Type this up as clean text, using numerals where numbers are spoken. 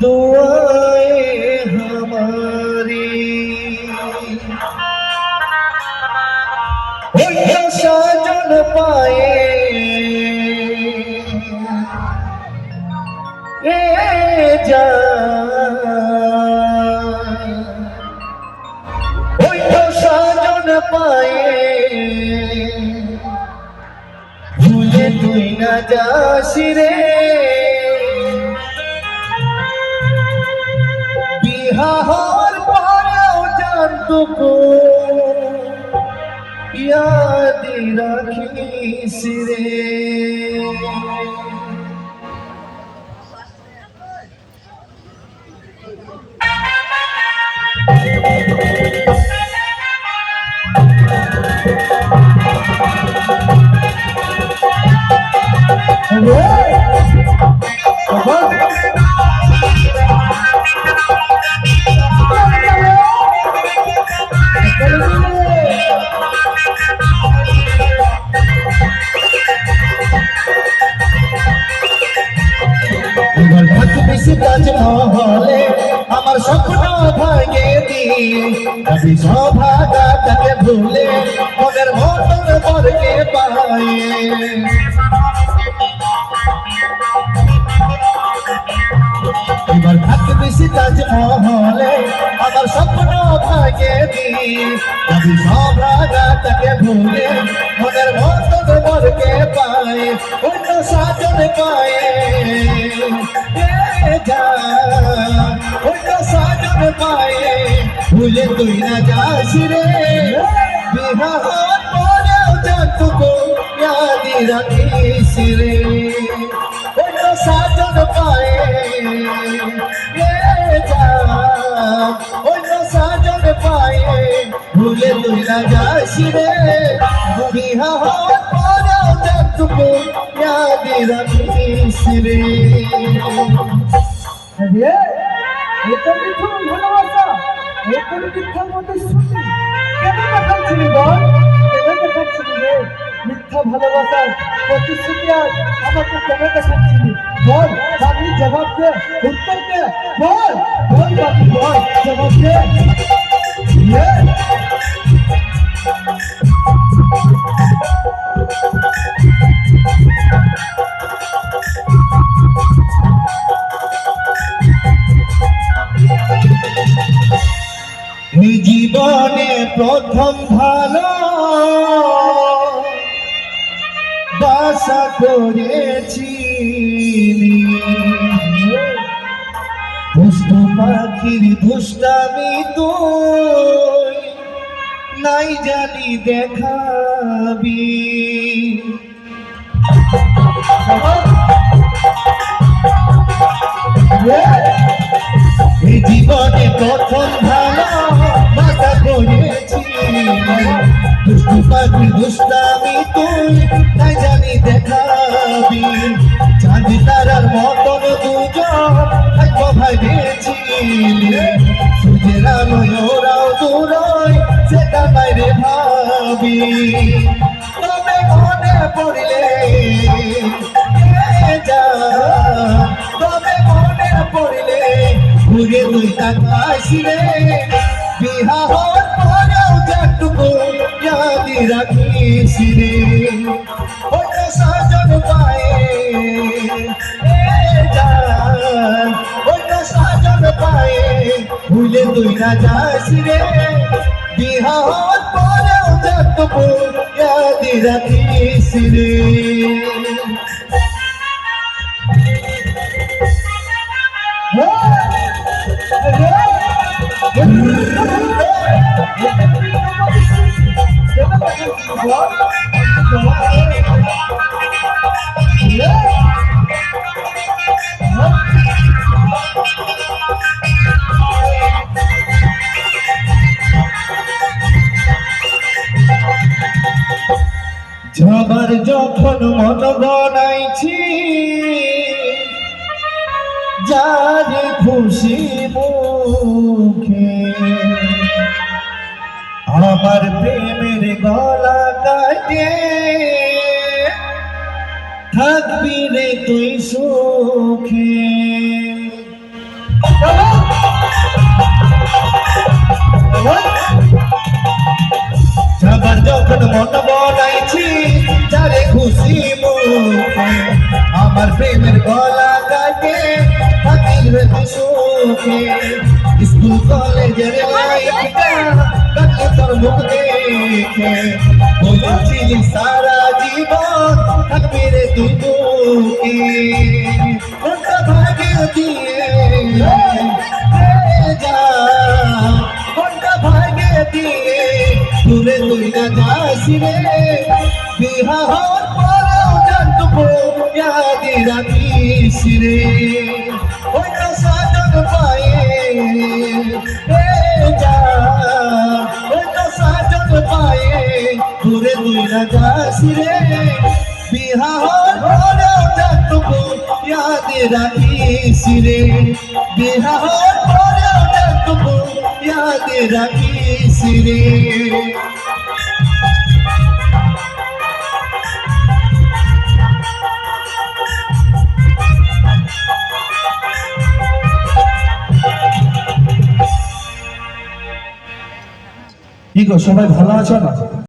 दुआएं हमारी साजन पाए साजन पाए भूले तुई ना जासी रे बिहार पाराओ जानतुको याद राखिस रे তাজমহলে আমার স্বপ্ন ভাঙে দিয়ে কবি সভাগাটাকে ভুলে মনের মতন বরকে পায় এবার থাকবি তাজমহলে আমার স্বপ্ন ভাঙে দিয়ে কবি সভাগাটাকে ভুলে মনের মতন বরকে পায় অন্য সাজন পায় साजन पाए भूले तुई ना जासी रे बिहार पाराओ जानतुको याद राखिस रे साजन पाए साजन पाए भूले तुई ना जासी रे बिहार पाराओ जानतुको याद राखिस रे এটা মিথ্যা ভালোবাসা এটা মিথ্যার মধ্যে শুনি কেন দেখাচ্ছিলি বল কেন দেখাচ্ছিলি রে মিথ্যা ভালোবাসার প্রতিশ্রুতি আর আমাকে কেন দেখাচ্ছিলি বল বাকি জবাব দে উত্তর দে বল বল বাকি বল জবাব দে জীবনে প্রথম ভালো বাসা করেছি দুষ্ট পাখির দুষ্টামি তুই নাই জানি দেখাবি জীবনে প্রথম ভালো বাসা করেছি দুষ্টু পাখি দুষ্টামি তুই তাই জানি দেখাবি চাঁদ তারার মতন দুজন থাকবো ভাবেছি সূর্যের আলোয় ওরাও দূরই সেটা বাইরে ভাবি তবে মনে পড়লে তবে মনে পড়লে ঘুরে তুই তাকাইস রে বিহার পারাও जानतुको याद राखिस रे साजन पाए साजन पाए भूले तुई ना जास रे बिहार पाराओ जानतुको याद राखिस रे যাবার যখন মন বনাইছি যার খুশি মুখে আমার প্রেমের গলা কাটে থাকবি রে তুই সুখে যাবার যখন মন বলাইছি যারে খুশি মুখে আমার প্রেমের গলা কাটে থাকি হইতে সুখে স্কুল কলেজের লাইফটা কাটে তোর মুখ দেখে বলেছিলি সারা জীবন থাকবি রে তুই দুঃখী কোনটা ভাগে দিয়ে যা কোনটা ভাগে দিয়ে দূরে তুই না যাস রে বিহা হওয়ার পরেও জানটুকু ইয়াদি রাখিস রে ওই তো সাজন পায়ে যা ওই তো সাজন পায়ে দূরে তুই না যাস রে বিহা হওয়ার পরেও জানটুকু ইয়াদি রাখিস রে বিহা হওয়ার পরেও জানটুকু ইয়াদি রাখিস রে কি গো সবাই ভালো আছো না?